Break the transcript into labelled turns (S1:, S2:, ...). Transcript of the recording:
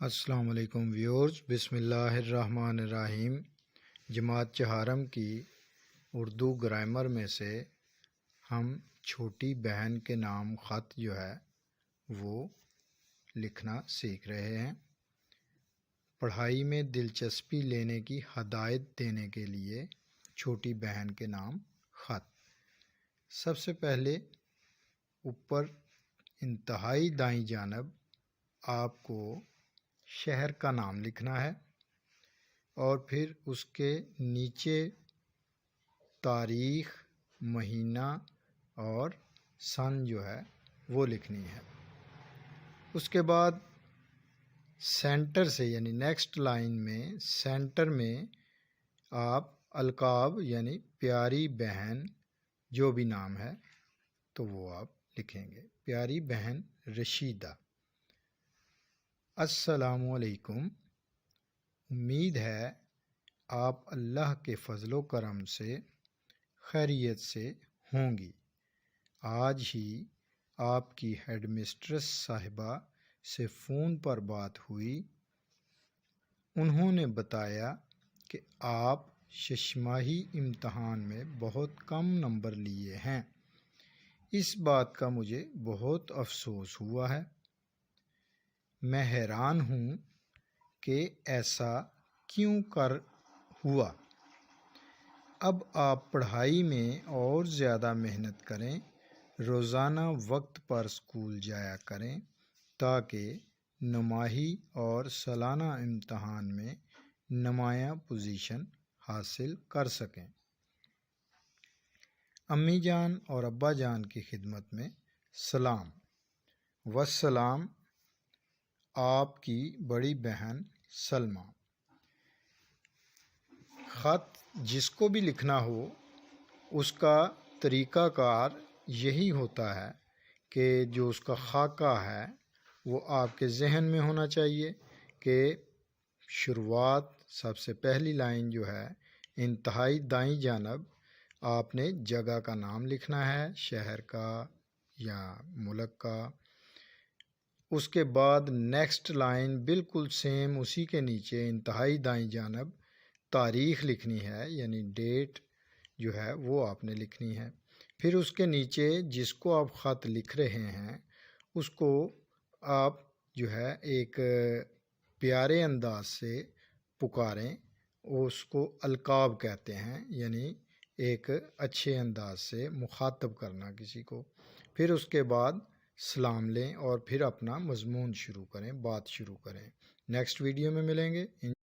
S1: السلام علیکم ویورز، بسم اللہ الرحمن الرحیم۔ جماعت چہارم کی اردو گرامر میں سے ہم چھوٹی بہن کے نام خط جو ہے وہ لکھنا سیکھ رہے ہیں۔ پڑھائی میں دلچسپی لینے کی ہدایت دینے کے لیے چھوٹی بہن کے نام خط۔ سب سے پہلے اوپر انتہائی دائیں جانب آپ کو شہر کا نام لکھنا ہے اور پھر اس کے نیچے تاریخ، مہینہ اور سن جو ہے وہ لکھنی ہے۔ اس کے بعد سینٹر سے یعنی نیکسٹ لائن میں سینٹر میں آپ القاب یعنی پیاری بہن جو بھی نام ہے تو وہ آپ لکھیں گے۔ پیاری بہن رشیدہ۔ السلام علیکم، امید ہے آپ اللہ کے فضل و کرم سے خیریت سے ہوں گی۔ آج ہی آپ کی ہیڈ مسٹریس صاحبہ سے فون پر بات ہوئی۔ انہوں نے بتایا کہ آپ ششماہی امتحان میں بہت کم نمبر لیے ہیں۔ اس بات کا مجھے بہت افسوس ہوا ہے۔ میں حیران ہوں کہ ایسا کیوں ہوا۔ اب آپ پڑھائی میں اور زیادہ محنت کریں، روزانہ وقت پر اسکول جایا کریں تاکہ نماہی اور سالانہ امتحان میں نمایاں پوزیشن حاصل کر سکیں۔ امی جان اور ابا جان کی خدمت میں سلام۔ والسلام، آپ کی بڑی بہن سلمیٰ۔ خط جس کو بھی لکھنا ہو اس کا طریقہ کار یہی ہوتا ہے کہ جو اس کا خاکہ ہے وہ آپ کے ذہن میں ہونا چاہیے کہ شروعات سب سے پہلی لائن جو ہے انتہائی دائیں جانب آپ نے جگہ کا نام لکھنا ہے، شہر کا یا ملک کا۔ اس کے بعد نیکسٹ لائن بالکل سیم اسی کے نیچے انتہائی دائیں جانب تاریخ لکھنی ہے یعنی ڈیٹ جو ہے وہ آپ نے لکھنی ہے۔ پھر اس کے نیچے جس کو آپ خط لکھ رہے ہیں اس کو آپ جو ہے ایک پیارے انداز سے پکاریں، اس کو القاب کہتے ہیں یعنی ایک اچھے انداز سے مخاطب کرنا کسی کو۔ پھر اس کے بعد سلام لیں اور پھر اپنا مضمون شروع کریں، بات شروع کریں۔ نیکسٹ ویڈیو میں ملیں گے۔